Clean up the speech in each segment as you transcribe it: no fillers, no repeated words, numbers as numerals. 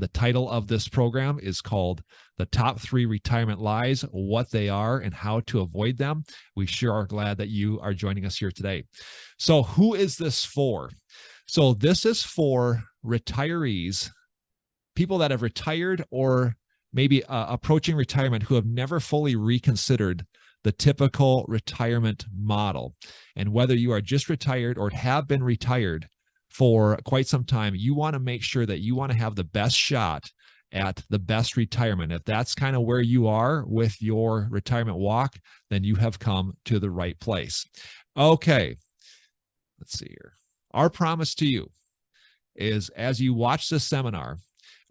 The title of this program is called The Top 3 Retirement Lies, What They Are and How to Avoid Them. We sure are glad that you are joining us here today. So who is this for? So this is for retirees, people that have retired or maybe approaching retirement who have never fully reconsidered the typical retirement model. And whether you are just retired or have been retired for quite some time, you want to make sure that you want to have the best shot at the best retirement. If that's kind of where you are with your retirement walk, then you have come to the right place. Okay, let's see here. Our promise to you is, as you watch this seminar,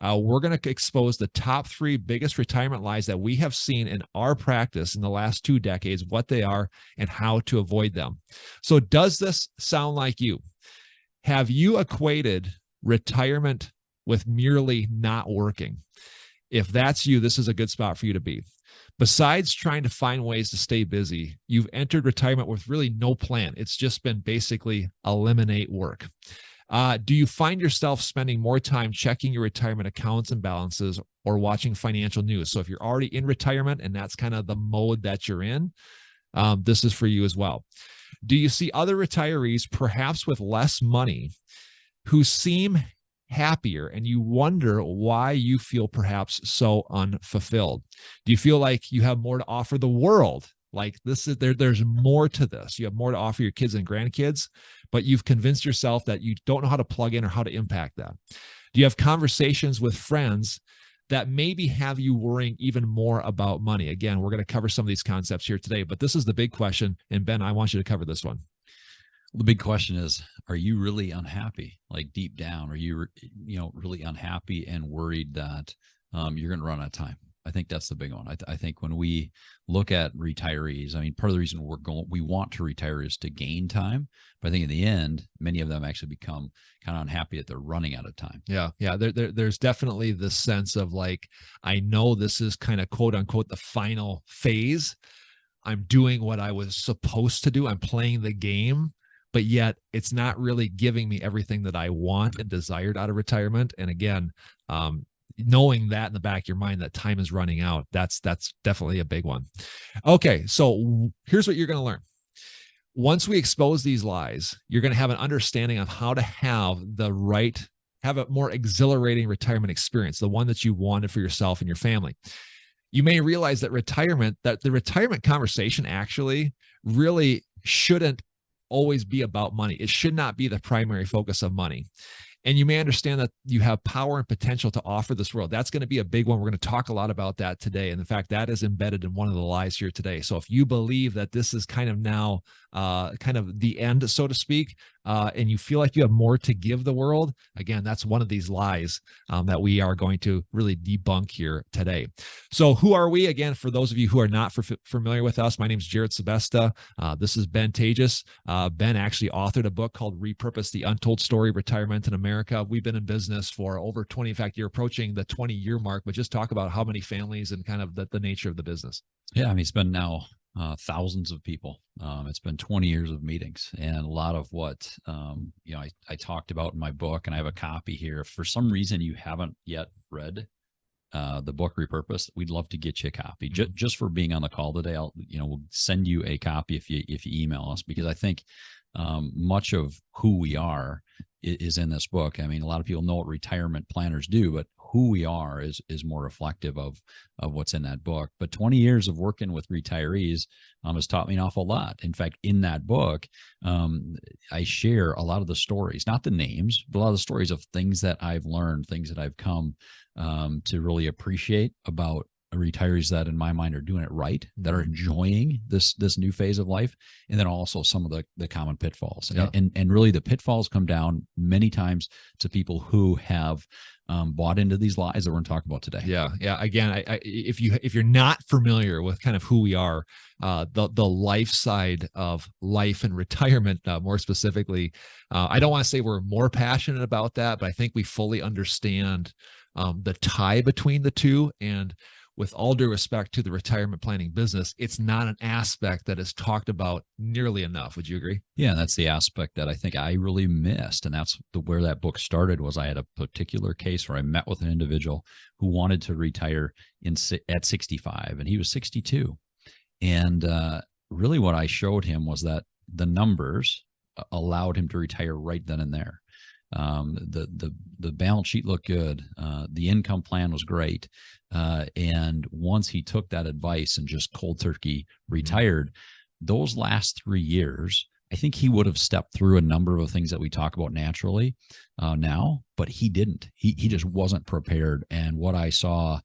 we're going to expose the top 3 biggest retirement lies that we have seen in our practice in the last 2 decades, what they are and how to avoid them. So does this sound like you? Have you equated retirement with merely not working? If that's you, this is a good spot for you to be. Besides trying to find ways to stay busy, you've entered retirement with really no plan. It's just been basically eliminate work. Do you find yourself spending more time checking your retirement accounts and balances or watching financial news? So if you're already in retirement and that's kind of the mode that you're in, this is for you as well. Do you see other retirees, perhaps with less money, who seem happier, and you wonder why you feel perhaps so unfulfilled? Do you feel like you have more to offer the world? Like this is there's more to this. You have more to offer your kids and grandkids, but you've convinced yourself that you don't know how to plug in or how to impact that. Do you have conversations with friends that maybe have you worrying even more about money? Again, we're going to cover some of these concepts here today, but this is the big question. And Ben, I want you to cover this one. The big question is, are you really unhappy? Like deep down, are you really unhappy and worried that you're going to run out of time? I think that's the big one. I think when we look at retirees, I mean, part of the reason we want to retire is to gain time. But I think in the end, many of them actually become kind of unhappy that they're running out of time. Yeah. There's definitely this sense of like, I know this is kind of quote unquote the final phase. I'm doing what I was supposed to do. I'm playing the game, but yet it's not really giving me everything that I want and desired out of retirement. And again, knowing that in the back of your mind that time is running out, that's definitely a big one. Okay, so here's what you're going to learn. Once we expose these lies, you're going to have an understanding of how to have a more exhilarating retirement experience, the one that you wanted for yourself and your family. You may realize that the retirement conversation actually really shouldn't always be about money. It should not be the primary focus of money. And you may understand that you have power and potential to offer this world. That's going to be a big one. We're going to talk a lot about that today. And in fact, that is embedded in one of the lies here today. So if you believe that this is kind of now kind of the end, so to speak, and you feel like you have more to give the world, again, that's one of these lies that we are going to really debunk here today. So who are we? Again, for those of you who are not familiar with us, my name is Jerrid Sebesta. This is Ben Taatjes. Ben actually authored a book called Repurpose, The Untold Story of Retirement in America. We've been in business for over 20, in fact, you're approaching the 20-year mark, but just talk about how many families and kind of the nature of the business. Yeah, I mean, it's been now thousands of people. It's been 20 years of meetings, and a lot of what I talked about in my book, and I have a copy here. If for some reason you haven't yet read the book Repurposed, we'd love to get you a copy. Just for being on the call today, we'll send you a copy if you email us, because I think much of who we are is in this book. I mean, a lot of people know what retirement planners do, but who we are is more reflective of what's in that book. But 20 years of working with retirees has taught me an awful lot. In fact, in that book, I share a lot of the stories, not the names, but a lot of the stories of things that I've learned, things that I've come to really appreciate about retirees that in my mind are doing it right, that are enjoying this new phase of life, and then also some of the common pitfalls. Yeah. And really the pitfalls come down many times to people who have bought into these lies that we're going to talk about today. Yeah. Again, if you're not familiar with kind of who we are, the life side of life and retirement, more specifically, I don't want to say we're more passionate about that, but I think we fully understand the tie between the two. And with all due respect to the retirement planning business, it's not an aspect that is talked about nearly enough. Would you agree? Yeah, that's the aspect that I think I really missed. And that's where that book started. Was I had a particular case where I met with an individual who wanted to retire at 65, and he was 62. And really what I showed him was that the numbers allowed him to retire right then and there. The balance sheet looked good. The income plan was great. And once he took that advice and just cold turkey retired, those last 3 years, I think he would have stepped through a number of things that we talk about naturally now, but he didn't. He just wasn't prepared. And what I saw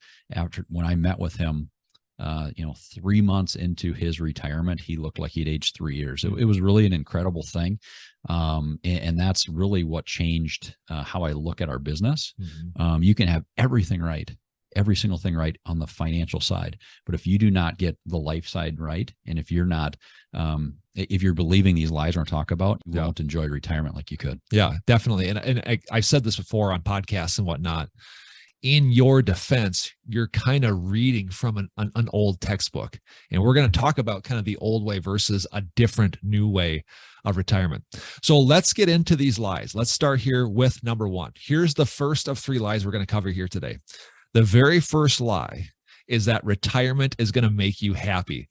when I met with him, 3 months into his retirement, he looked like he'd aged 3 years. It was really an incredible thing. And that's really what changed how I look at our business. You can have everything right, every single thing right on the financial side, but if you do not get the life side right, and if you're not, if you're believing these lies we're going to talk about, you won't enjoy retirement like you could. Yeah, definitely. And I've said this before on podcasts and whatnot. In your defense, you're kind of reading from an old textbook. And we're going to talk about kind of the old way versus a different new way of retirement. So let's get into these lies. Let's start here with number one. Here's the first of 3 lies we're going to cover here today. The very first lie is that retirement is going to make you happy.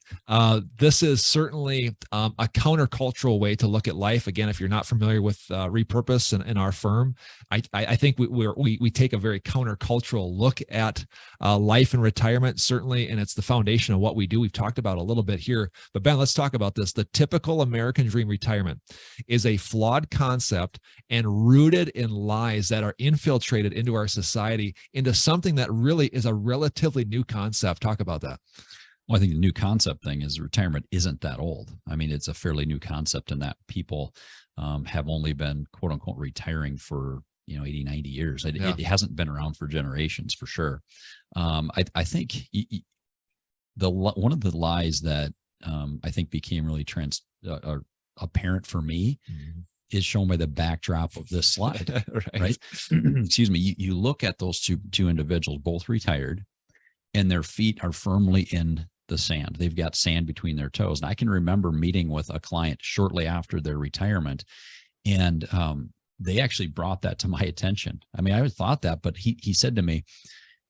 This is certainly a countercultural way to look at life. Again, if you're not familiar with Repurpose and our firm, I think we take a very countercultural look at life and retirement, certainly, and it's the foundation of what we do. We've talked about a little bit here, but Ben, let's talk about this. The typical American dream retirement is a flawed concept and rooted in lies that are infiltrated into our society into something that really is a relatively new concept. Talk about that. Well, I think the new concept thing is retirement isn't that old. I mean, it's a fairly new concept in that people have only been, quote unquote, retiring for 80, 90 years. It hasn't been around for generations, for sure. I think one of the lies that I think became really apparent for me is shown by the backdrop of this slide. right? Excuse me. You look at those two individuals, both retired, and their feet are firmly in the sand. They've got sand between their toes. And I can remember meeting with a client shortly after their retirement, and they actually brought that to my attention. I mean, I thought that, but he said to me,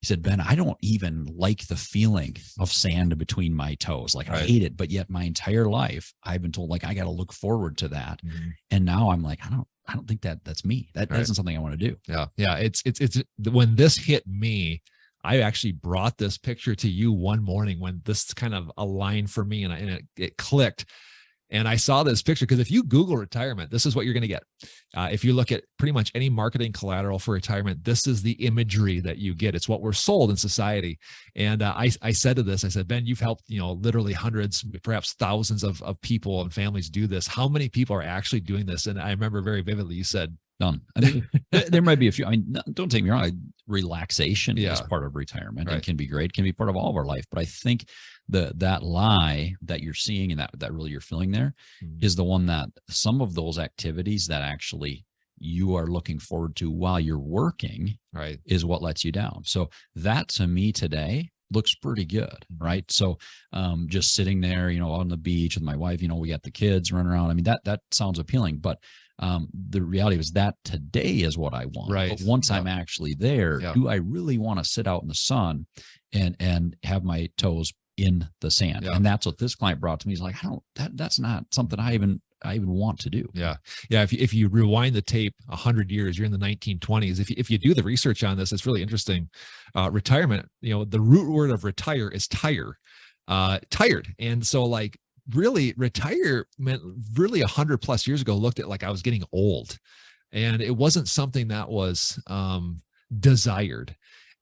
he said, Ben, I don't even like the feeling of sand between my toes. Like, I hate it, but yet my entire life I've been told, like, I got to look forward to that. And now I'm like, I don't think that's me. That isn't something I want to do. Yeah. It's when this hit me, I actually brought this picture to you one morning when this kind of aligned for me, and it clicked. And I saw this picture because if you Google retirement, this is what you're going to get. If you look at pretty much any marketing collateral for retirement, this is the imagery that you get. It's what we're sold in society. And I said to this, I said, Ben, you've helped, literally hundreds, perhaps thousands of people and families do this. How many people are actually doing this? And I remember very vividly, you said, none. I mean, there might be a few. I mean, don't take me wrong. Relaxation is part of retirement and can be great, can be part of all of our life. But I think that lie that you're seeing and that really you're feeling there is the one that some of those activities that actually you are looking forward to while you're working is what lets you down. So that, to me, today looks pretty good, right? So just sitting there, on the beach with my wife, we got the kids running around. I mean, that sounds appealing, but the reality was that today is what I want. But once I'm actually there, do I really want to sit out in the sun and have my toes in the sand? And that's what this client brought to me. He's like, that's not something I even want to do. Yeah. If you rewind the tape 100 years, you're in the 1920s. If you do the research on this, it's really interesting. Retirement, the root word of retire is tire, tired. And so, like, really, retire meant really 100+ years ago looked at like I was getting old, and it wasn't something that was desired.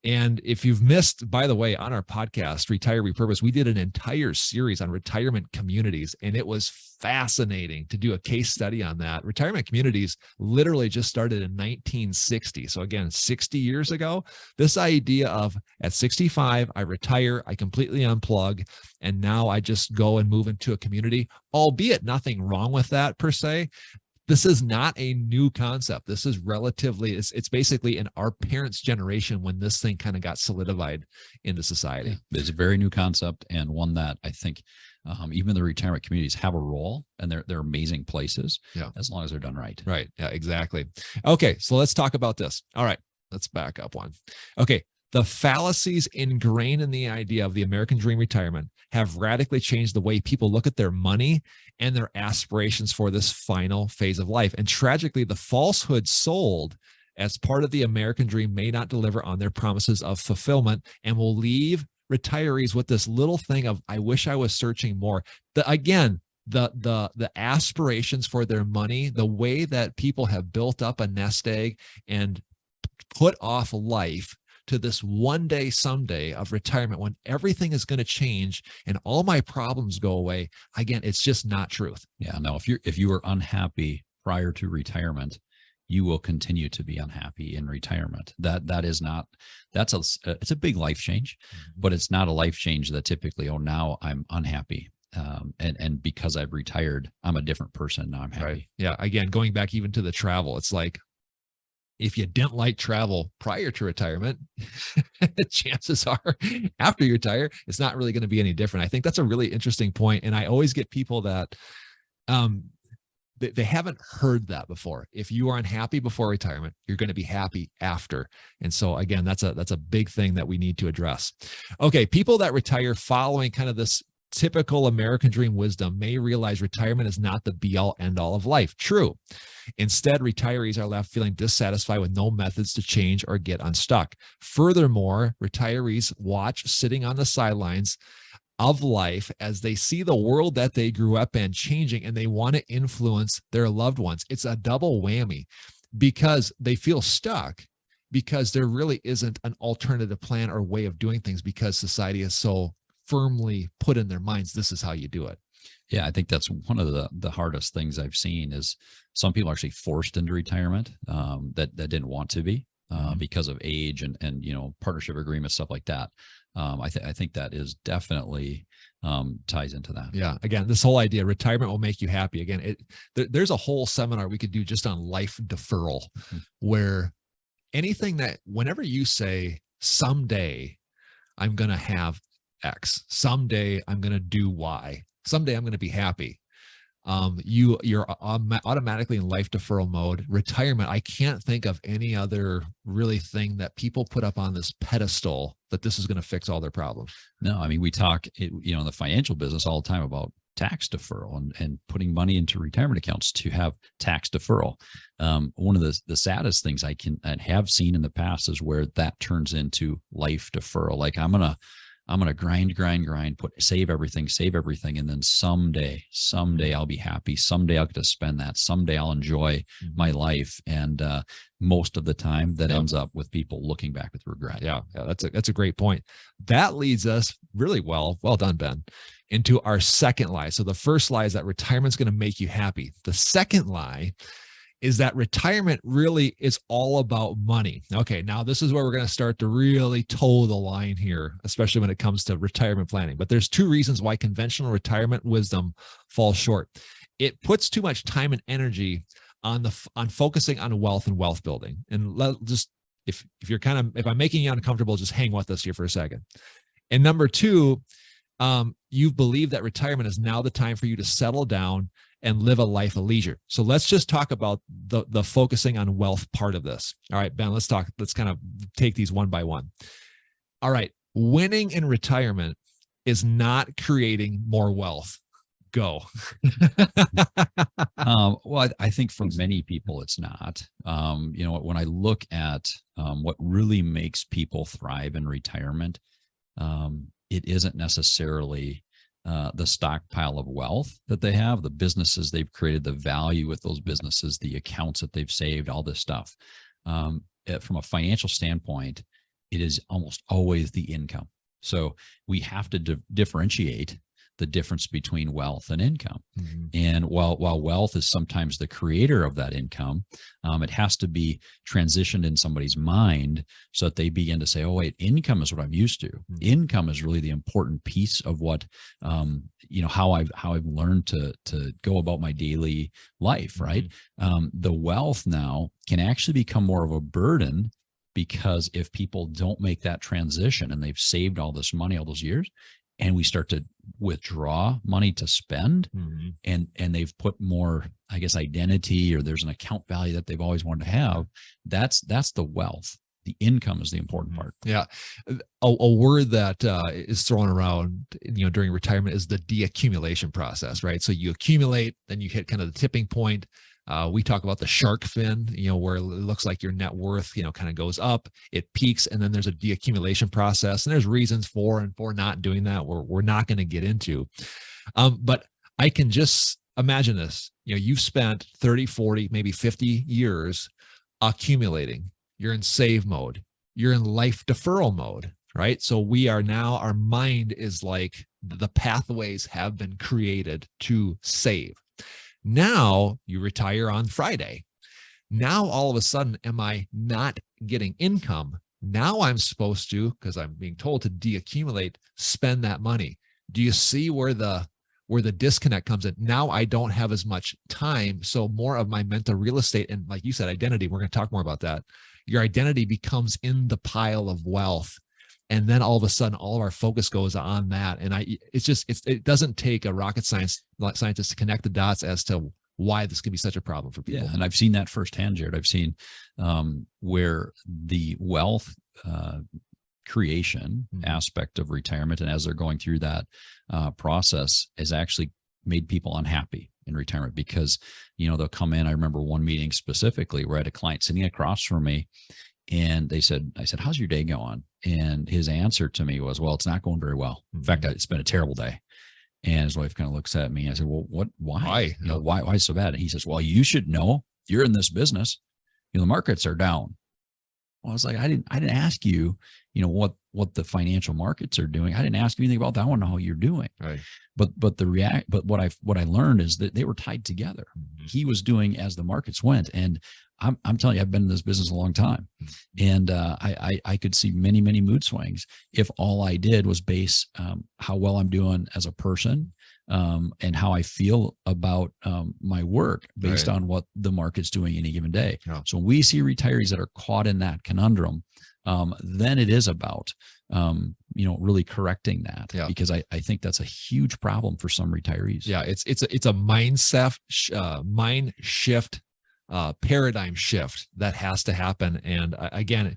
And if you've missed, by the way, on our podcast, Retire Repurpose, we did an entire series on retirement communities, and it was fascinating to do a case study on that. Retirement communities literally just started in 1960. So again, 60 years ago, this idea of at 65, I retire, I completely unplug, and now I just go and move into a community, albeit nothing wrong with that per se. This is not a new concept. This is relatively, it's basically in our parents' generation when this thing kind of got solidified into society. Yeah. It's a very new concept, and one that I think even the retirement communities have a role, and they're amazing places, as long as they're done right. Right. Yeah, exactly. Okay. So let's talk about this. All right. Let's back up one. Okay. The fallacies ingrained in the idea of the American dream retirement have radically changed the way people look at their money and their aspirations for this final phase of life. And tragically, the falsehood sold as part of the American dream may not deliver on their promises of fulfillment and will leave retirees with this little thing of, I wish I was searching more. The aspirations for their money, the way that people have built up a nest egg and put off life to this one day, someday of retirement when everything is going to change and all my problems go away. Again, it's just not truth. Yeah, no, if you are unhappy prior to retirement, you will continue to be unhappy in retirement. It's a big life change, but it's not a life change that typically, oh, now I'm unhappy. And because I've retired, I'm a different person. Now I'm happy. Right. Yeah. Again, going back even to the travel, it's like, if you didn't like travel prior to retirement, chances are after you retire, it's not really going to be any different. I think that's a really interesting point. And I always get people that they haven't heard that before. If you are unhappy before retirement, you're going to be happy after. And so again, that's a big thing that we need to address. Okay. People that retire following kind of this typical American dream wisdom may realize retirement is not the be all end all of life. True. Instead, retirees are left feeling dissatisfied with no methods to change or get unstuck. Furthermore, retirees watch sitting on the sidelines of life as they see the world that they grew up in changing, and they want to influence their loved ones. It's a double whammy because they feel stuck because there really isn't an alternative plan or way of doing things because society is so firmly put in their minds, this is how you do it. Yeah, I think that's one of the hardest things I've seen is some people are actually forced into retirement that didn't want to be because of age and partnership agreements, stuff like that. I think that is definitely ties into that. Yeah. Again, this whole idea, retirement will make you happy. Again, there's a whole seminar we could do just on life deferral, where anything that whenever you say someday I'm going to have X, someday I'm going to do Y, someday I'm going to be happy, you're automatically in life deferral mode. Retirement, I can't think of any other really thing that people put up on this pedestal that this is going to fix all their problems. No, I mean, we talk, in the financial business all the time about tax deferral and putting money into retirement accounts to have tax deferral. One of the saddest things I have seen in the past is where that turns into life deferral. Like I'm gonna grind, save everything. And then someday I'll be happy. Someday I'll get to spend that. Someday I'll enjoy my life. And most of the time that ends up with people looking back with regret. Yeah. That's a great point. That leads us really well done, Ben, into our second lie. So the first lie is that retirement's going to make you happy. The second lie is that retirement really is all about money. Okay, now this is where we're going to start to really toe the line here, especially when it comes to retirement planning. But there's two reasons why conventional retirement wisdom falls short. It puts too much time and energy on focusing on wealth and wealth building. And if I'm making you uncomfortable, just hang with us here for a second. And number two, you believe that retirement is now the time for you to settle down and live a life of leisure. So let's just talk about the focusing on wealth part of this. All right, Ben, let's kind of take these one by one. All right. Winning in retirement is not creating more wealth. Go. Well, I think for many people, it's not. When I look at what really makes people thrive in retirement, it isn't necessarily the stockpile of wealth that they have, the businesses they've created, the value with those businesses, the accounts that they've saved, all this stuff. From a financial standpoint, it is almost always the income. So we have to differentiate the difference between wealth and income. And while wealth is sometimes the creator of that income, it has to be transitioned in somebody's mind so that they begin to say, oh, wait, income is what I'm used to. Income is really the important piece of what, how I've learned to go about my daily life, right? The wealth now can actually become more of a burden, because if people don't make that transition and they've saved all this money all those years, and we start to withdraw money to spend, and they've put more, I guess, identity, or there's an account value that they've always wanted to have, that's the wealth. The income is the important part. Yeah. A word that is thrown around, during retirement is the deaccumulation process, right? So you accumulate, then you hit kind of the tipping point. We talk about the shark fin, where it looks like your net worth, kind of goes up, it peaks, and then there's a deaccumulation process. And there's reasons for and for not doing that. We're not going to get into. But I can just imagine this. You've spent 30, 40, maybe 50 years accumulating. You're in save mode. You're in life deferral mode, right? So we are now, our mind is like the pathways have been created to save. Now you retire on Friday. Now all of a sudden, am I not getting income? Now I'm supposed to, because I'm being told to deaccumulate, spend that money. Do you see where the disconnect comes in? Now I don't have as much time. So more of my mental real estate, and like you said, identity, we're going to talk more about that. Your identity becomes in the pile of wealth. And then all of a sudden, all of our focus goes on that. And it doesn't take a rocket scientist to connect the dots as to why this can be such a problem for people. Yeah, and I've seen that firsthand, Jerrid. I've seen where the wealth creation aspect of retirement, and as they're going through that process, has actually made people unhappy in retirement, because they'll come in. I remember one meeting specifically where I had a client sitting across from me, and I said, how's your day going? And his answer to me was, well, it's not going very well. In fact, it's been a terrible day. And his wife kind of looks at me. I said, well, why? Why so bad? And he says, well, you should know, you're in this business. The markets are down. Well, I was like, I didn't ask you, what the financial markets are doing. I didn't ask you anything about that. I want to know how you're doing. Right. But what I learned is that they were tied together. He was doing as the markets went. And I'm telling you, I've been in this business a long time, and I could see many, many mood swings if all I did was base how well I'm doing as a person, and how I feel about my work based on what the market's doing any given day. Yeah. So when we see retirees that are caught in that conundrum, then it is about really correcting that, because I think that's a huge problem for some retirees. Yeah, it's a mind shift, paradigm shift that has to happen. And again,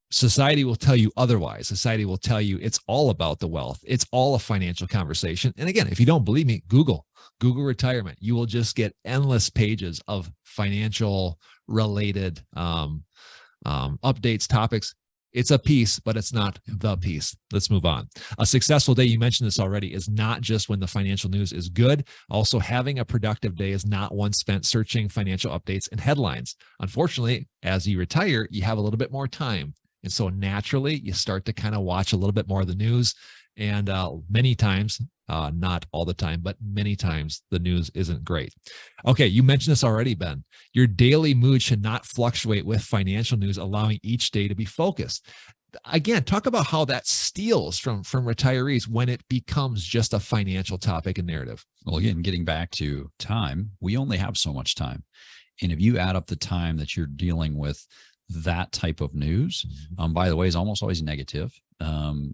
society will tell you otherwise. Society will tell you it's all about the wealth. It's all a financial conversation. And again, if you don't believe me, Google retirement. You will just get endless pages of financial related updates, topics. It's a piece, but it's not the piece. Let's move on. A successful day, you mentioned this already, is not just when the financial news is good. Also, having a productive day is not one spent searching financial updates and headlines. Unfortunately, as you retire, you have a little bit more time. And so naturally, you start to kind of watch a little bit more of the news. And many times, not all the time, but many times the news isn't great. Okay, you mentioned this already, Ben. Your daily mood should not fluctuate with financial news, allowing each day to be focused. Again, talk about how that steals from retirees when it becomes just a financial topic and narrative. Well, again, getting back to time, we only have so much time. And if you add up the time that you're dealing with that type of news, by the way, is almost always negative,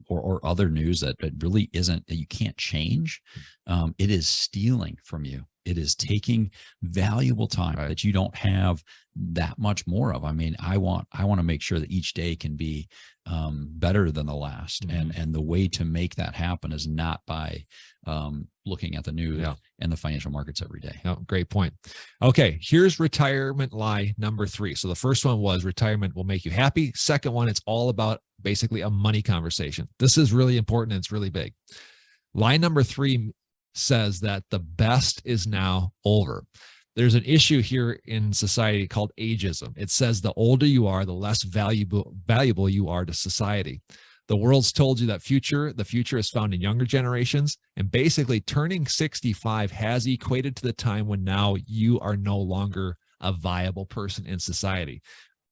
or other news that really isn't, that you can't change. It is stealing from you. It is taking valuable time that you don't have that much more of. I mean, I want to make sure that each day can be better than the last. And the way to make that happen is not by looking at the news and the financial markets every day. Oh, great point. Okay, here's retirement lie number 3. So the first one was retirement will make you happy. Second one, it's all about basically a money conversation. This is really important and it's really big. Lie number 3 says that the best is now over. There's an issue here in society called ageism. It says the older you are, the less valuable you are to society. The world's told you that the future is found in younger generations, and basically turning 65 has equated to the time when now you are no longer a viable person in society.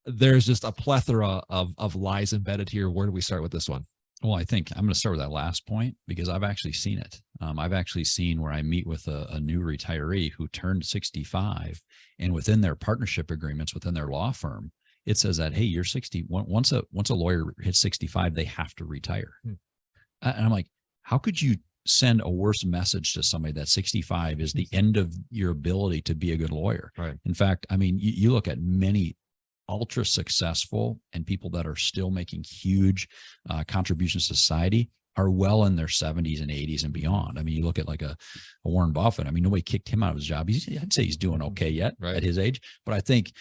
There's just a plethora of lies embedded here. Where do we start with this one? Well, I think I'm going to start with that last point because I've actually seen it. I've actually seen where I meet with a new retiree who turned 65, and within their partnership agreements within their law firm, it says that, hey, you're 60. Once a lawyer hits 65, they have to retire. And I'm like, how could you send a worse message to somebody that 65 is the end of your ability to be a good lawyer? Right. In fact, I mean, you look at many ultra successful and people that are still making huge contributions to society are well in their 70s and 80s and beyond. I mean, you look at like a Warren Buffett. I mean, nobody kicked him out of his job. I'd say he's doing okay yet at his age. But I think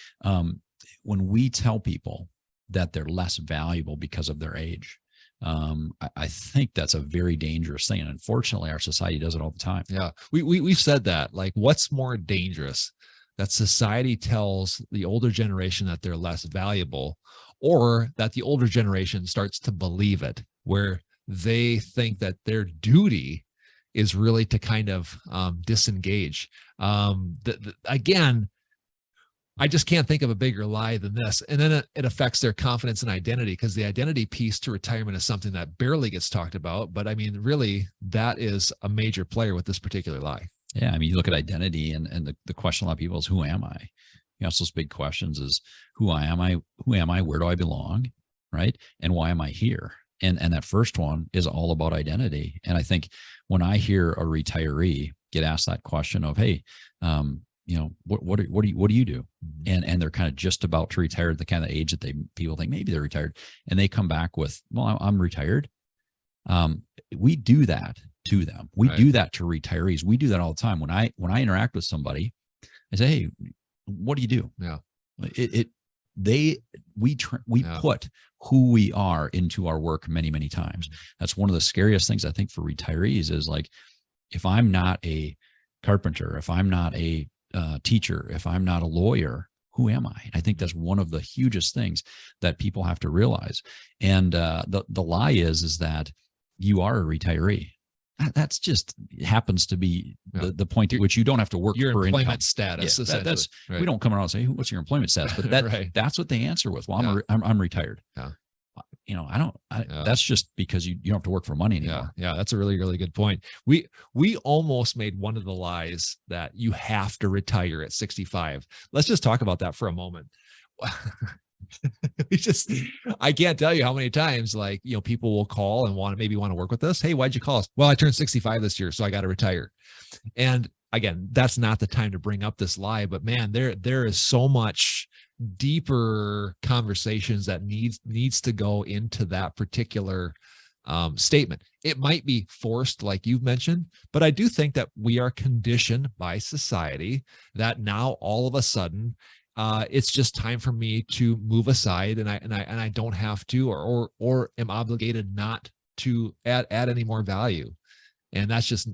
when we tell people that they're less valuable because of their age, I think that's a very dangerous thing. And unfortunately, our society does it all the time. Yeah, we've said that. Like, what's more dangerous? That society tells the older generation that they're less valuable, or that the older generation starts to believe it, where they think that their duty is really to kind of disengage. Again, I just can't think of a bigger lie than this. And then it affects their confidence and identity, because the identity piece to retirement is something that barely gets talked about. But I mean, really, that is a major player with this particular lie. Yeah. I mean, you look at identity and the question a lot of people is, who am I? You know, those big questions is, who am I? Where do I belong? Right. And why am I here? And that first one is all about identity. And I think when I hear a retiree get asked that question of, hey, you know, what do you do? And they're kind of just about to retire at the kind of age that people think maybe they're retired, and they come back with, well, I'm retired. We do that to them. We do that to retirees. We do that all the time. When I interact with somebody, I say, hey, what do you do? Yeah. We put who we are into our work many, many times. That's one of the scariest things I think for retirees is, like, if I'm not a carpenter, if I'm not a teacher, if I'm not a lawyer, who am I? I think that's one of the hugest things that people have to realize. And the lie is that you are a retiree. That's just happens to be the point at which you don't have to work your for employment income. status. Yeah, that's we don't come around and say, what's your employment status? But that's what they answer with. Well, I'm retired. Yeah. You know, that's just because you don't have to work for money anymore. Yeah. That's a really, really good point. We almost made one of the lies that you have to retire at 65. Let's just talk about that for a moment. I can't tell you how many times, like, you know, people will call and maybe want to work with us. Hey, why'd you call us? Well, I turned 65 this year, so I got to retire. And again, that's not the time to bring up this lie, but man, there is so much deeper conversations that needs to go into that particular statement. It might be forced, like you've mentioned, but I do think that we are conditioned by society that now all of a sudden it's just time for me to move aside, and I don't have to, or am obligated not to add any more value. And that's just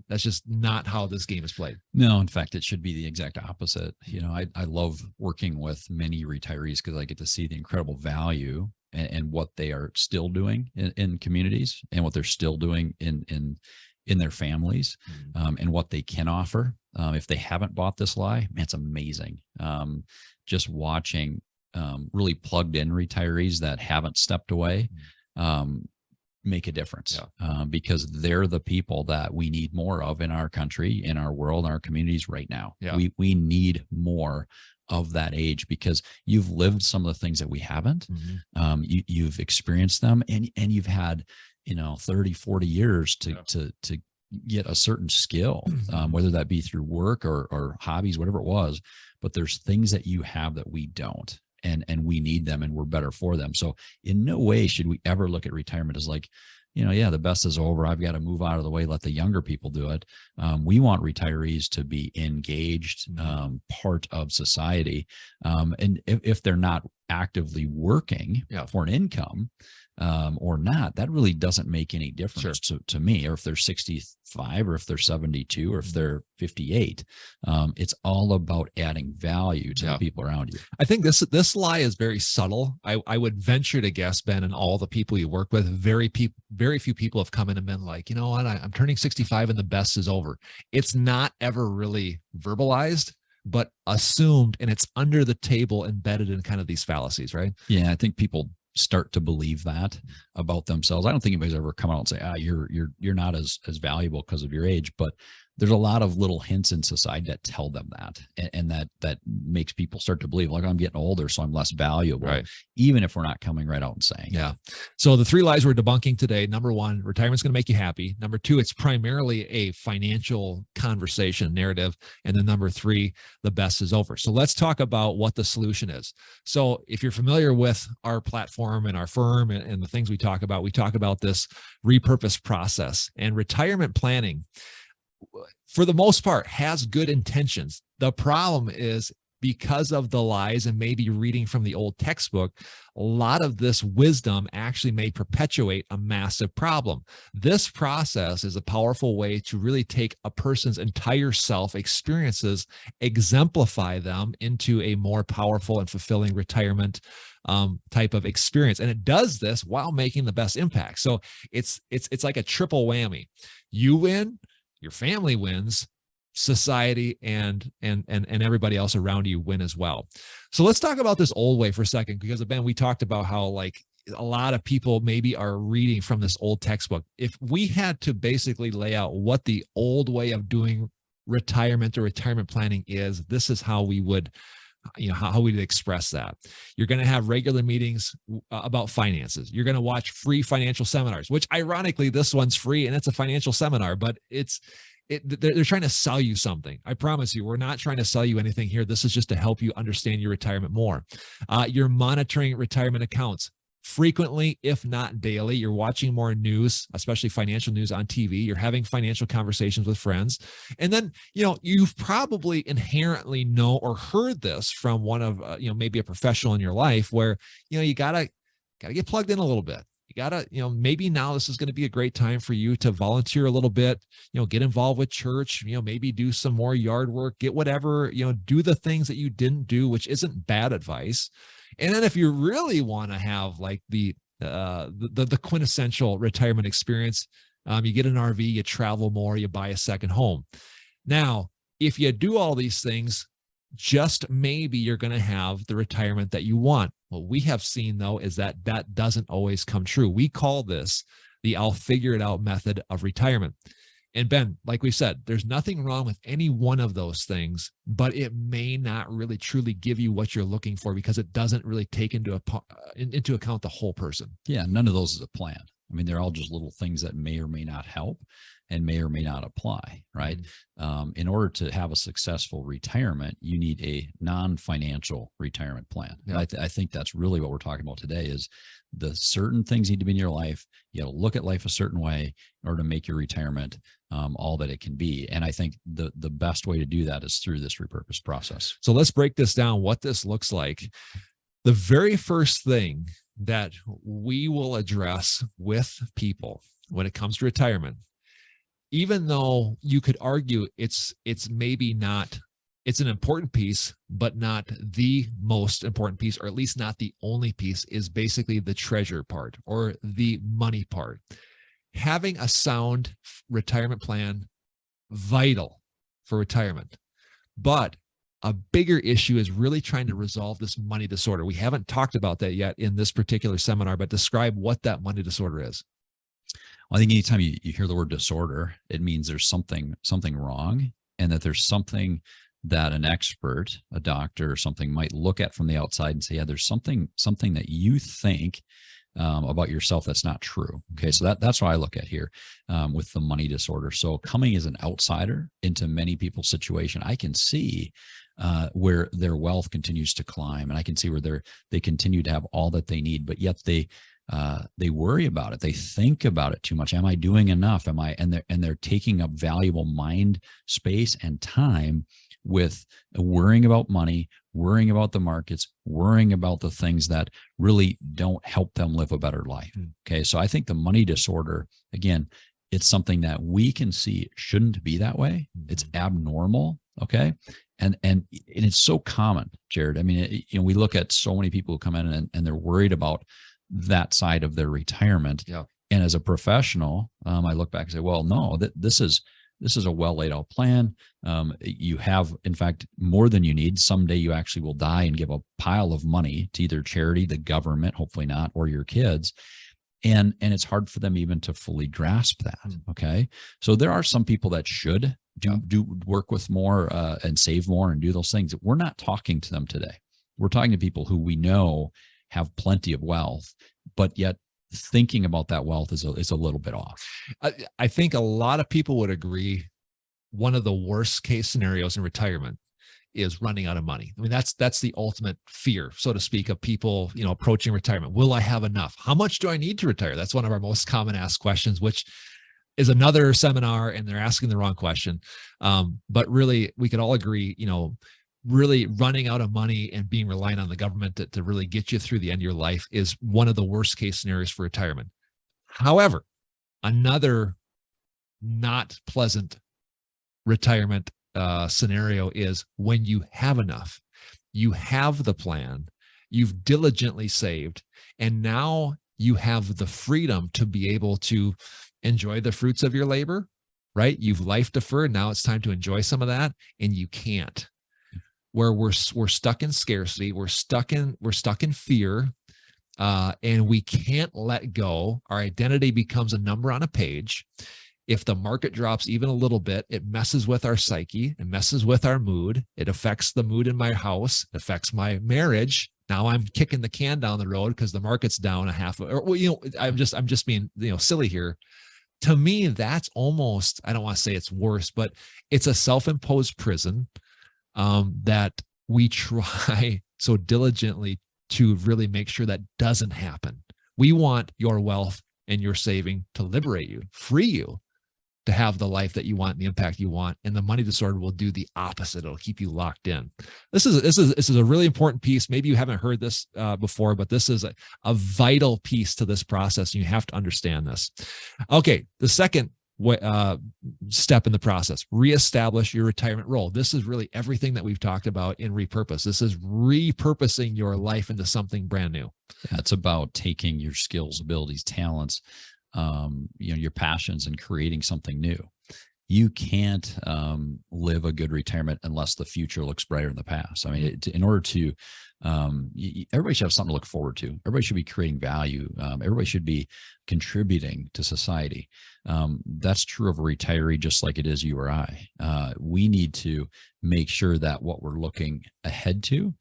not how this game is played. No, in fact, it should be the exact opposite. You know, I love working with many retirees because I get to see the incredible value and what they are still doing in communities, and what they're still doing in their families, and what they can offer. If they haven't bought this lie, man, it's amazing. Just watching really plugged in retirees that haven't stepped away make a difference, because they're the people that we need more of in our country, in our world, in our communities right now. We need more of that age, because you've lived some of the things that we haven't. You've experienced them, and you've had, 30, 40 years to get a certain skill, whether that be through work or hobbies, whatever it was. But there's things that you have that we don't, and we need them, and we're better for them. So in no way should we ever look at retirement as like, the best is over, I've got to move out of the way, let the younger people do it. We want retirees to be engaged, part of society. And if they're not actively working for an income or not, that really doesn't make any difference to me, or if they're 65 or if they're 72 or if they're 58. It's all about adding value to the people around you. I think this lie is very subtle. I would venture to guess, Ben, and all the people you work with, very few people have come in and been like, you know what, I'm turning 65 and the best is over. It's not ever really verbalized, but assumed, and it's under the table, embedded in kind of these fallacies, right? Yeah, I think people start to believe that about themselves. I don't think anybody's ever come out and say, you're not as valuable because of your age, but there's a lot of little hints in society that tell them that, and that makes people start to believe, like, I'm getting older, so I'm less valuable, even if we're not coming right out and saying. Yeah. So the 3 lies we're debunking today: number 1, retirement's going to make you happy. Number 2, it's primarily a financial conversation narrative. And then number 3, the best is over. So let's talk about what the solution is. So if you're familiar with our platform and our firm and the things we talk about this repurpose process, and retirement planning, for the most part, has good intentions. The problem is, because of the lies and maybe reading from the old textbook, a lot of this wisdom actually may perpetuate a massive problem. This process is a powerful way to really take a person's entire self experiences, exemplify them into a more powerful and fulfilling retirement type of experience. And it does this while making the best impact. So it's like a triple whammy. You win, your family wins, society and everybody else around you win as well. So let's talk about this old way for a second, because Ben, we talked about how, like, a lot of people maybe are reading from this old textbook. If we had to basically lay out what the old way of doing retirement or retirement planning is, this is how we would, how we'd express that. You're going to have regular meetings about finances. You're going to watch free financial seminars, which ironically, this one's free and it's a financial seminar, but they're trying to sell you something. I promise you, we're not trying to sell you anything here. This is just to help you understand your retirement more. You're monitoring retirement accounts frequently, if not daily. You're watching more news, especially financial news on TV. You're having financial conversations with friends. And then, you've probably inherently know or heard this from one of, maybe a professional in your life, where, you gotta get plugged in a little bit. You gotta, maybe now this is going to be a great time for you to volunteer a little bit, get involved with church, maybe do some more yard work, get whatever, do the things that you didn't do, which isn't bad advice. And then if you really want to have like the quintessential retirement experience, you get an RV, you travel more, you buy a second home. Now, if you do all these things, just maybe you're going to have the retirement that you want. What we have seen, though, is that doesn't always come true. We call this the I'll figure it out method of retirement. And Ben, like we said, there's nothing wrong with any one of those things, but it may not really truly give you what you're looking for, because it doesn't really take into account the whole person. Yeah, none of those is a plan. I mean, they're all just little things that may or may not help and may or may not apply, right? Mm-hmm. In order to have a successful retirement, you need a non-financial retirement plan. Yeah. I think that's really what we're talking about today, is the certain things need to be in your life. You got to look at life a certain way in order to make your retirement all that it can be. And I think the best way to do that is through this repurpose process. So let's break this down, what this looks like. The very first thing that we will address with people when it comes to retirement, even though you could argue it's maybe not, it's an important piece, but not the most important piece, or at least not the only piece, is basically the treasure part, or the money part. Having a sound retirement plan, vital for retirement. But a bigger issue is really trying to resolve this money disorder. We haven't talked about that yet in this particular seminar, but describe what that money disorder is. Well, I think anytime you hear the word disorder, it means there's something wrong, and that there's something that an expert, a doctor or something, might look at from the outside and say, yeah, there's something that you think about yourself that's not true. Okay, so that's what I look at here with the money disorder. So coming as an outsider into many people's situation, I can see where their wealth continues to climb, and I can see where they continue to have all that they need, but yet they worry about it. They think about it too much. Am I doing enough? And they're taking up valuable mind space and time with worrying about money, worrying about the markets, worrying about the things that really don't help them live a better life. Okay. So I think the money disorder, again, it's something that we can see it shouldn't be that way. It's abnormal. Okay. And it's so common, Jerrid. I mean, we look at so many people who come in and they're worried about that side of their retirement. Yeah. And as a professional, I look back and say, well, no, this is a well laid out plan. You have, in fact, more than you need. Someday you actually will die and give a pile of money to either charity, the government, hopefully not, or your kids. And it's hard for them even to fully grasp that. Okay. So there are some people that should do work with more and save more and do those things. We're not talking to them today. We're talking to people who we know have plenty of wealth, but yet thinking about that wealth is a little bit off. I think a lot of people would agree one of the worst case scenarios in retirement is running out of money. I mean, that's the ultimate fear, so to speak, of people, approaching retirement. Will I have enough? How much do I need to retire? That's one of our most common asked questions, which is another seminar, and they're asking the wrong question. But really, we could all agree, really running out of money and being reliant on the government to really get you through the end of your life is one of the worst case scenarios for retirement. However, another not pleasant retirement scenario is when you have enough, you have the plan, you've diligently saved, and now you have the freedom to be able to enjoy the fruits of your labor, right? You've life deferred. Now it's time to enjoy some of that, and you can't. Where we're stuck in scarcity, we're stuck in fear, and we can't let go. Our identity becomes a number on a page. If the market drops even a little bit, it messes with our psyche, it messes with our mood. It affects the mood in my house, it affects my marriage. Now I'm kicking the can down the road because the market's down a half. I'm just being silly here. To me, that's almost, I don't want to say it's worse, but it's a self-imposed prison that we try so diligently to really make sure that doesn't happen. We want your wealth and your saving to liberate you, free you to have the life that you want and the impact you want. And the money disorder will do the opposite. It'll keep you locked in. This is a really important piece. Maybe you haven't heard this before, but this is a vital piece to this process. And you have to understand this. Okay. The second step in the process, reestablish your retirement role. This is really everything that we've talked about in Repurpose. This is repurposing your life into something brand new. Yeah, it's about taking your skills, abilities, talents, your passions, and creating something new. You can't live a good retirement unless the future looks brighter than the past. I mean, in order to, everybody should have something to look forward to. Everybody should be creating value. Everybody should be contributing to society. That's true of a retiree, just like it is you or I. We need to make sure that what we're looking ahead to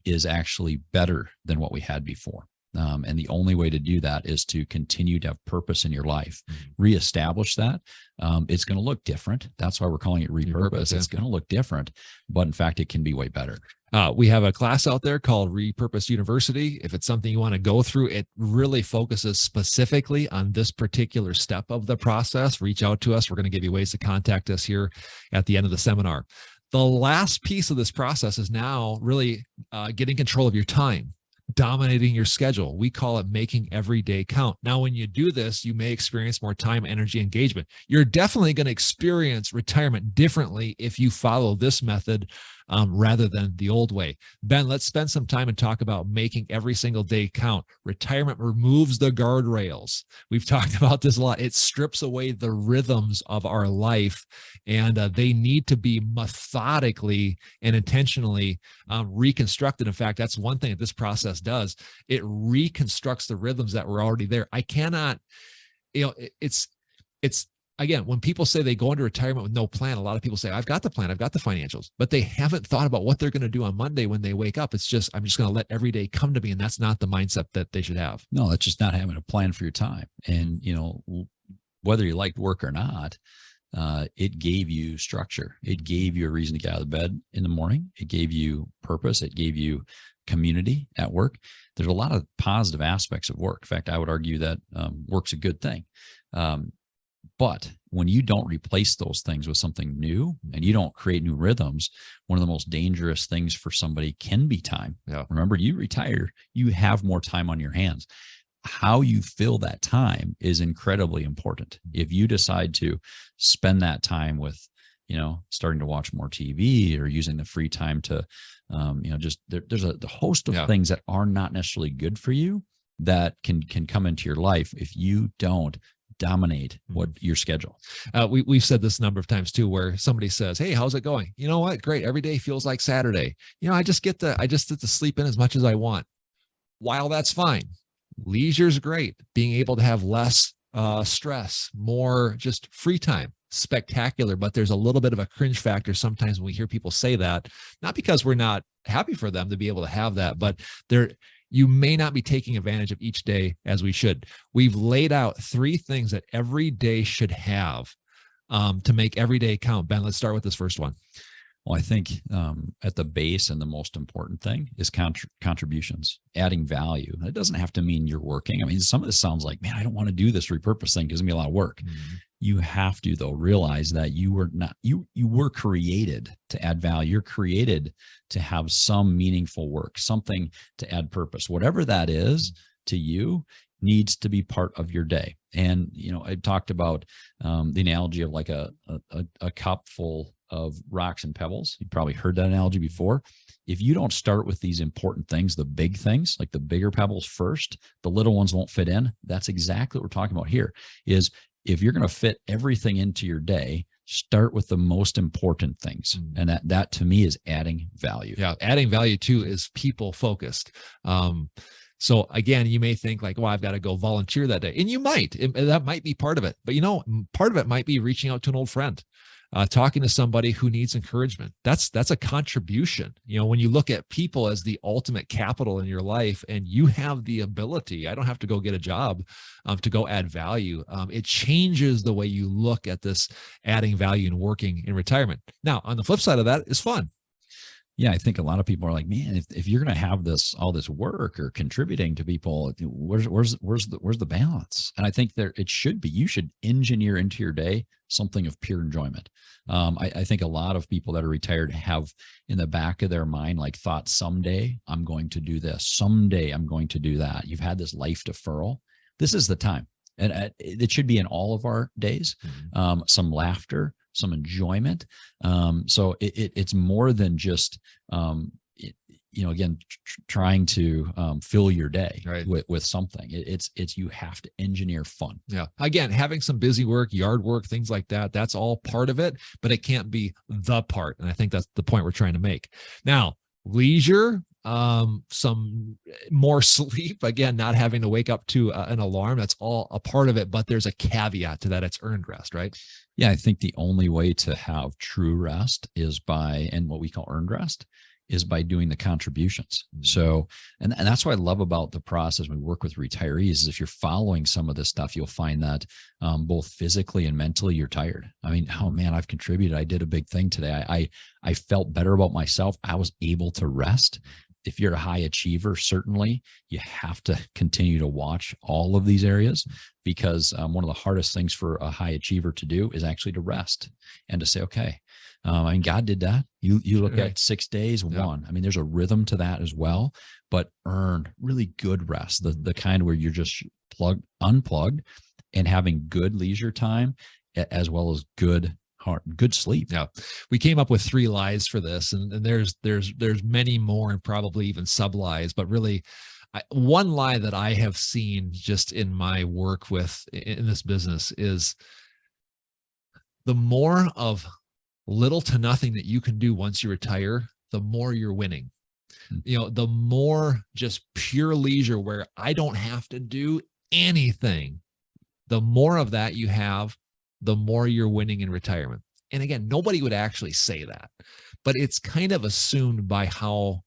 is actually better than what we had before. And the only way to do that is to continue to have purpose in your life, reestablish that. It's going to look different. That's why we're calling it Repurpose. It's going to look different, but in fact, it can be way better. We have a class out there called Repurpose University. If it's something you want to go through, it really focuses specifically on this particular step of the process. Reach out to us. We're going to give you ways to contact us here at the end of the seminar. The last piece of this process is now really getting control of your time, dominating your schedule. We call it making every day count. Now, when you do this, you may experience more time, energy, engagement. You're definitely going to experience retirement differently if you follow this method rather than the old way. Ben, let's spend some time and talk about making every single day count. Retirement removes the guardrails. We've talked about this a lot. It strips away the rhythms of our life, and they need to be methodically and intentionally reconstructed. In fact, that's one thing that this process does. It reconstructs the rhythms that were already there. I cannot, it's again, when people say they go into retirement with no plan, a lot of people say, I've got the plan, I've got the financials, but they haven't thought about what they're going to do on Monday when they wake up. It's just, I'm just going to let every day come to me. And that's not the mindset that they should have. No, that's just not having a plan for your time. And, whether you liked work or not, it gave you structure. It gave you a reason to get out of bed in the morning. It gave you purpose. It gave you community at work. There's a lot of positive aspects of work. In fact, I would argue that work's a good thing. But when you don't replace those things with something new and you don't create new rhythms, one of the most dangerous things for somebody can be time. Yeah. Remember, you retire, you have more time on your hands. How you fill that time is incredibly important. If you decide to spend that time with, starting to watch more TV or using the free time to, just there's a host of things that are not necessarily good for you that can come into your life if you don't dominate your schedule. We've said this a number of times too, where somebody says, "Hey, how's it going? You know what? Great. Every day feels like Saturday. I just get to sleep in as much as I want." While that's fine, leisure's great. Being able to have less stress, more just free time, spectacular. But there's a little bit of a cringe factor sometimes when we hear people say that, not because we're not happy for them to be able to have that, but you may not be taking advantage of each day as we should. We've laid out 3 things that every day should have to make every day count. Ben, let's start with this first one. Well, I think at the base and the most important thing is contributions, adding value. It doesn't have to mean you're working. I mean, some of this sounds like, man, I don't want to do this repurpose thing because it's going to be a lot of work. Mm-hmm. You have to, though, realize that you were created to add value. You're created to have some meaningful work, something to add purpose. Whatever that is to you needs to be part of your day. And, I talked about the analogy of like a cup full of rocks and pebbles. You probably heard that analogy before. If you don't start with these important things, the big things, like the bigger pebbles first, the little ones won't fit in. That's exactly what we're talking about here is if you're going to fit everything into your day, start with the most important things. And that to me is adding value. Yeah. Adding value too is people focused. So again, you may think like, well, I've got to go volunteer that day. And you might, that might be part of it, but part of it might be reaching out to an old friend, talking to somebody who needs encouragement. That's a contribution. When you look at people as the ultimate capital in your life and you have the ability, I don't have to go get a job to go add value. It changes the way you look at this adding value and working in retirement. Now, on the flip side of that is fun. Yeah, I think a lot of people are like, man, if you're going to have all this work or contributing to people, where's the balance? And I think it should be. You should engineer into your day something of pure enjoyment. I think a lot of people that are retired have in the back of their mind like thought, someday I'm going to do this, someday I'm going to do that. You've had this life deferral. This is the time, and it should be in all of our days. Some laughter, some enjoyment. So it's more than just, again, trying to fill your day with something. It's you have to engineer fun. Yeah. Again, having some busy work, yard work, things like that, that's all part of it, but it can't be the part. And I think that's the point we're trying to make. Now, leisure, some more sleep, again, not having to wake up to an alarm, that's all a part of it, but there's a caveat to that. It's earned rest, right? Yeah, I think the only way to have true rest is and what we call earned rest is by doing the contributions. So, and that's what I love about the process when we work with retirees is if you're following some of this stuff, you'll find that both physically and mentally you're tired. I mean, oh man, I've contributed. I did a big thing today. I felt better about myself. I was able to rest. If you're a high achiever, certainly you have to continue to watch all of these areas because one of the hardest things for a high achiever to do is actually to rest and to say, okay, I mean, God did that. You look at 6 days, one. I mean, there's a rhythm to that as well, but earned really good rest, the kind where you're just unplugged and having good leisure time as well as good sleep. Yeah. We came up with 3 lies for this, and there's many more and probably even sub lies, but really one lie that I have seen just in my work in this business is the more of little to nothing that you can do once you retire, the more you're winning. The more just pure leisure where I don't have to do anything, the more of that you have, the more you're winning in retirement. And again, nobody would actually say that, but it's kind of assumed by how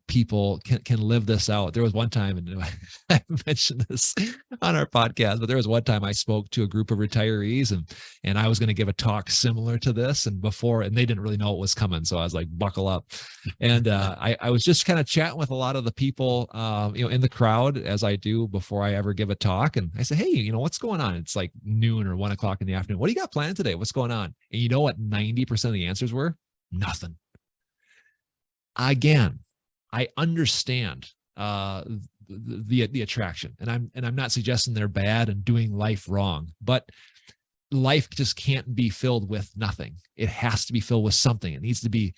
people can live this out. There was one time, and I mentioned this on our podcast, but there was one time I spoke to a group of retirees, and I was going to give a talk similar to this, and they didn't really know what was coming, so I was like, buckle up. And I was just kind of chatting with a lot of the people, in the crowd, as I do before I ever give a talk, and I said, hey, what's going on? It's like noon or 1 o'clock in the afternoon. What do you got planned today? What's going on? And you know what 90% of the answers were? Nothing. Again, I understand the attraction, and I'm not suggesting they're bad and doing life wrong, but life just can't be filled with nothing. It has to be filled with something. It needs to be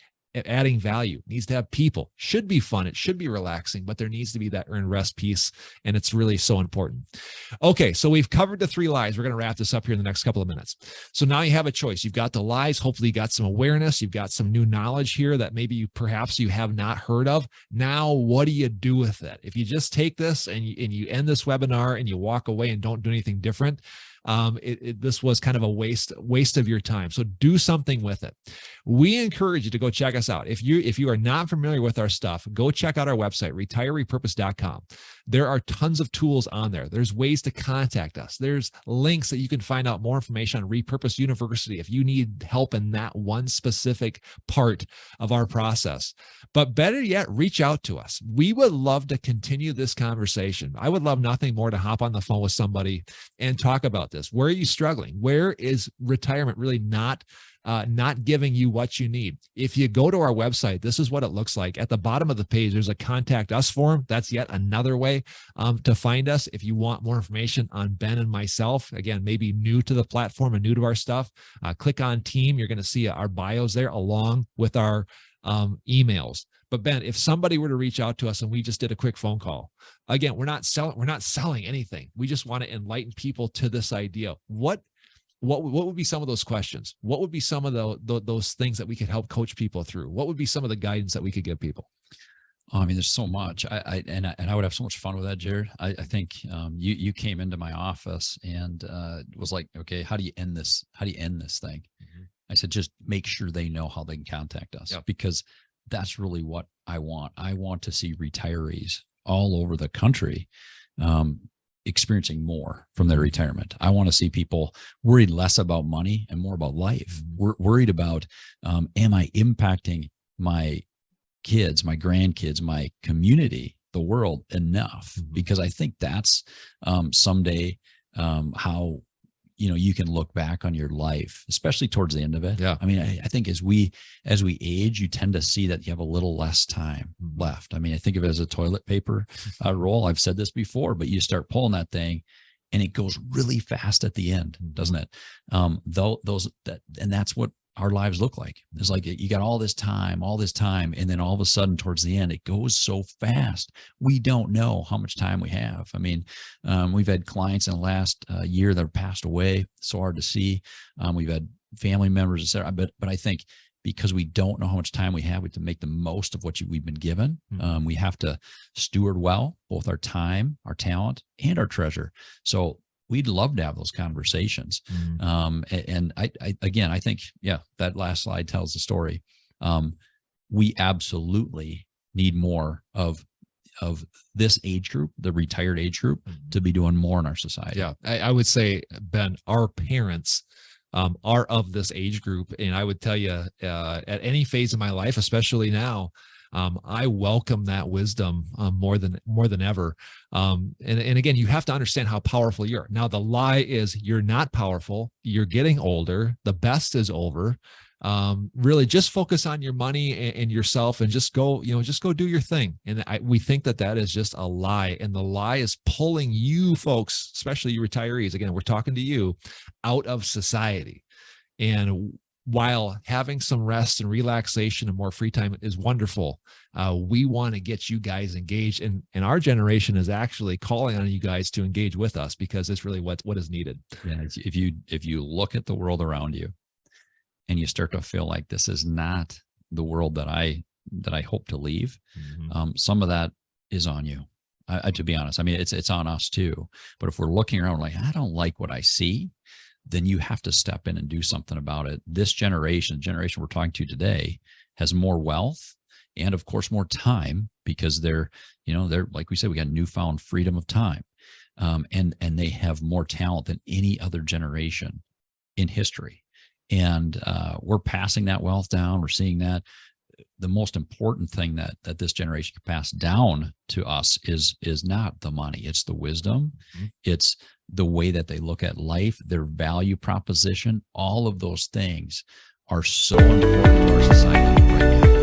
adding value. It needs to have people. Should be fun. It should be relaxing, but there needs to be that earn rest piece, and it's really so important. Okay, so we've covered the 3 lies. We're going to wrap this up here in the next couple of minutes. So now you have a choice. You've got the lies. Hopefully you got some awareness. You've got some new knowledge here that maybe perhaps you have not heard of. Now, what do you do with it? If you just take this and you end this webinar and you walk away and don't do anything different, this was kind of a waste of your time. So do something with it. We encourage you to go check us out. If you are not familiar with our stuff, go check out our website, retirepurpose.com. There are tons of tools on there. There's ways to contact us. There's links that you can find out more information on Repurpose University if you need help in that one specific part of our process. But better yet, reach out to us. We would love to continue this conversation. I would love nothing more to hop on the phone with somebody and talk about this. Where are you struggling? Where is retirement really not giving you what you need? If you go to our website, this is what it looks like. At the bottom of the page, there's a contact us form. That's yet another way to find us. If you want more information on Ben and myself, again, maybe new to the platform and new to our stuff, click on team. You're going to see our bios there along with our emails. But Ben, if somebody were to reach out to us and we just did a quick phone call, again, we're not selling anything. We just want to enlighten people to this idea. What would be some of those questions? What would be some of those things that we could help coach people through? What would be some of the guidance that we could give people? I mean, there's so much. I would have so much fun with that, Jerrid. I think you came into my office and was like, okay, how do you end this? How do you end this thing? Mm-hmm. I said, just make sure they know how they can contact us, because that's really what I want. I want to see retirees all over the country experiencing more from their retirement. I want to see people worried less about money and more about life. We're worried about, am I impacting my kids, my grandkids, my community, the world enough? Because I think that's someday how you can look back on your life, especially towards the end of it. I mean, I think as we age, you tend to see that you have a little less time left. I mean, I think of it as a toilet paper roll. I've said this before, but you start pulling that thing and it goes really fast at the end, doesn't it? And that's what our lives look like. It's like you got all this time, and then all of a sudden towards the end, it goes so fast. We don't know how much time we have. I mean, we've had clients in the last year that have passed away. So hard to see. We've had family members, et cetera. But I think because we don't know how much time we have, we have to make the most of what we've been given. We have to steward well, both our time, our talent, and our treasure. So we'd love to have those conversations. And I think, that last slide tells the story. We absolutely need more of this age group, the retired age group, to be doing more in our society. Yeah, I would say, Ben, our parents are of this age group. And I would tell you, at any phase of my life, especially now, I welcome that wisdom more than ever. And again, you have to understand how powerful you are. Now, the lie is you're not powerful. You're getting older. The best is over. Really just focus on your money and yourself and just go do your thing. And we think that is just a lie. And the lie is pulling you folks, especially you retirees, again, we're talking to you, out of society. And while having some rest and relaxation and more free time is wonderful, we want to get you guys engaged. And our generation is actually calling on you guys to engage with us, because it's really what is needed. Yeah, if you look at the world around you and you start to feel like this is not the world that I hope to leave, some of that is on you. To be honest, I mean, it's on us too. But if we're looking around like, I don't like what I see, then you have to step in and do something about it. This generation we're talking to today, has more wealth and of course more time, because they're like we said, we got newfound freedom of time, and they have more talent than any other generation in history. And we're passing that wealth down. We're seeing that. The most important thing that this generation can pass down to us is not the money. It's the wisdom. Mm-hmm. It's the way that they look at life, their value proposition. All of those things are so important to our society right now.